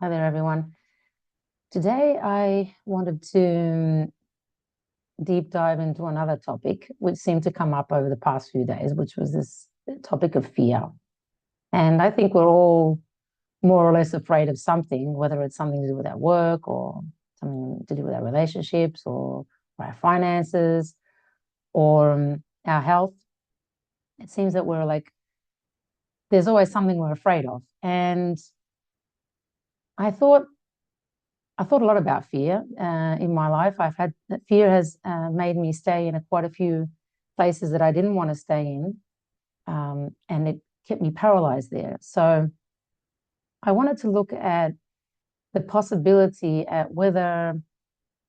Hi there, everyone. Today, I wanted to deep dive into another topic, which seemed to come up over the past few days, which was this topic of fear. And I think we're all more or less afraid of something, whether it's something to do with our work or something to do with our relationships or our finances or our health. It seems that we're like, there's always something we're afraid of. And I thought a lot about fear in my life. Fear has made me stay in quite a few places that I didn't want to stay in, and it kept me paralyzed there. So I wanted to look at the possibility at whether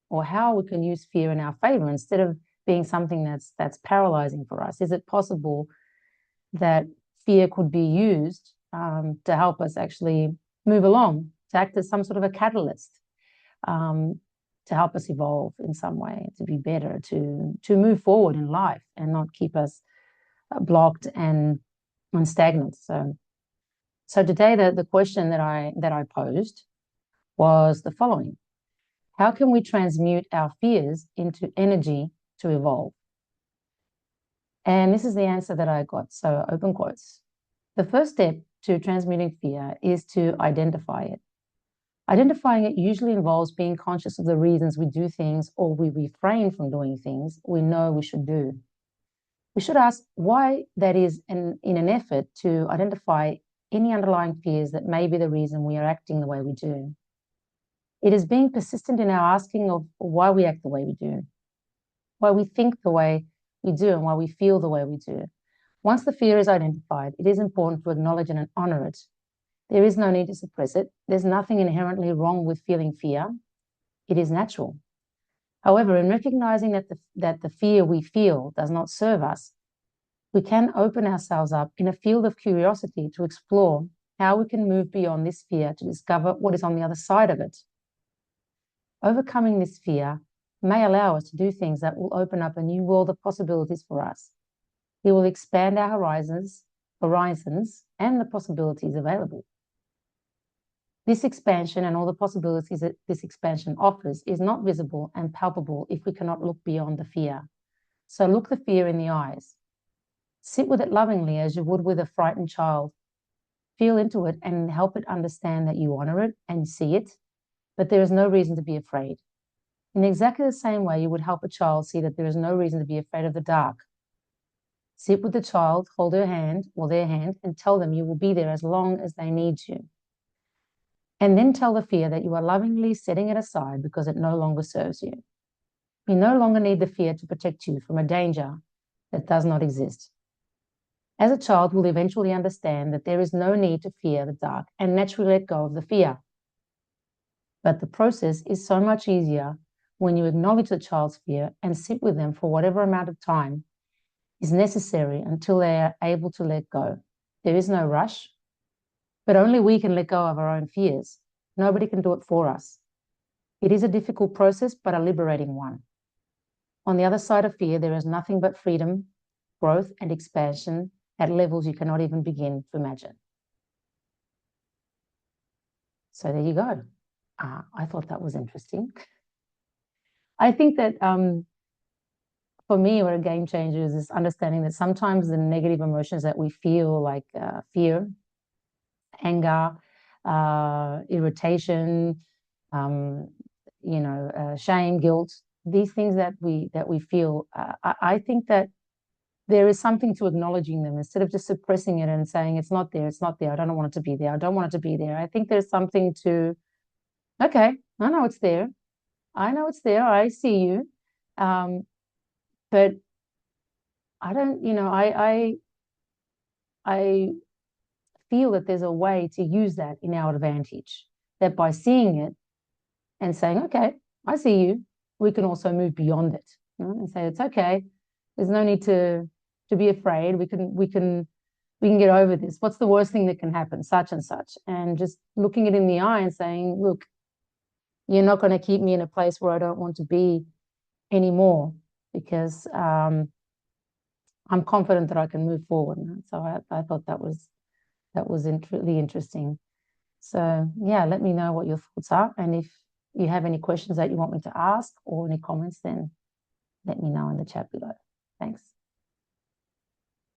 or how we can use fear in our favor instead of being something that's paralyzing for us. Is it possible that fear could be used to help us actually move along, to act as some sort of a catalyst? To help us evolve in some way, to be better, to move forward in life and not keep us blocked and stagnant. So today the question that I posed was the following: how can we transmute our fears into energy to evolve? And this is the answer that I got. So open quotes. The first step to transmuting fear is to identify it. Identifying it usually involves being conscious of the reasons we do things or we refrain from doing things we know we should do. We should ask why that is in an effort to identify any underlying fears that may be the reason we are acting the way we do. It is being persistent in our asking of why we act the way we do, why we think the way we do, and why we feel the way we do. Once the fear is identified, it is important to acknowledge and honor it. There is no need to suppress it. There's nothing inherently wrong with feeling fear. It is natural. However, in recognizing that the fear we feel does not serve us, we can open ourselves up in a field of curiosity to explore how we can move beyond this fear to discover what is on the other side of it. Overcoming this fear may allow us to do things that will open up a new world of possibilities for us. It will expand our horizons and the possibilities available. This expansion and all the possibilities that this expansion offers is not visible and palpable if we cannot look beyond the fear. So look the fear in the eyes. Sit with it lovingly as you would with a frightened child. Feel into it and help it understand that you honor it and see it, but there is no reason to be afraid. In exactly the same way you would help a child see that there is no reason to be afraid of the dark. Sit with the child, hold her hand or their hand, and tell them you will be there as long as they need you. And then tell the fear that you are lovingly setting it aside because it no longer serves you. You no longer need the fear to protect you from a danger that does not exist. As a child will eventually understand that there is no need to fear the dark and naturally let go of the fear. But the process is so much easier when you acknowledge the child's fear and sit with them for whatever amount of time is necessary until they are able to let go. There is no rush. But only we can let go of our own fears. Nobody can do it for us. It is a difficult process, but a liberating one. On the other side of fear, there is nothing but freedom, growth, and expansion at levels you cannot even begin to imagine. So there you go. I thought that was interesting. I think that for me, what a game changer is this understanding that sometimes the negative emotions that we feel, like fear, anger, irritation, shame, guilt, these things that we feel, I think that there is something to acknowledging them instead of just suppressing it and saying it's not there, I don't want it to be there, I don't want it to be there. I think there's something to, okay, I know it's there, I see you, but I don't, I feel that there's a way to use that in our advantage, that by seeing it and saying, okay, I see you, we can also move beyond it, and say, it's okay. There's no need to be afraid. We can get over this. What's the worst thing that can happen? Such and such. And just looking it in the eye and saying, look, you're not going to keep me in a place where I don't want to be anymore, because I'm confident that I can move forward. So I thought that was really interesting. So yeah, let me know what your thoughts are. And if you have any questions that you want me to ask or any comments, then let me know in the chat below. Thanks.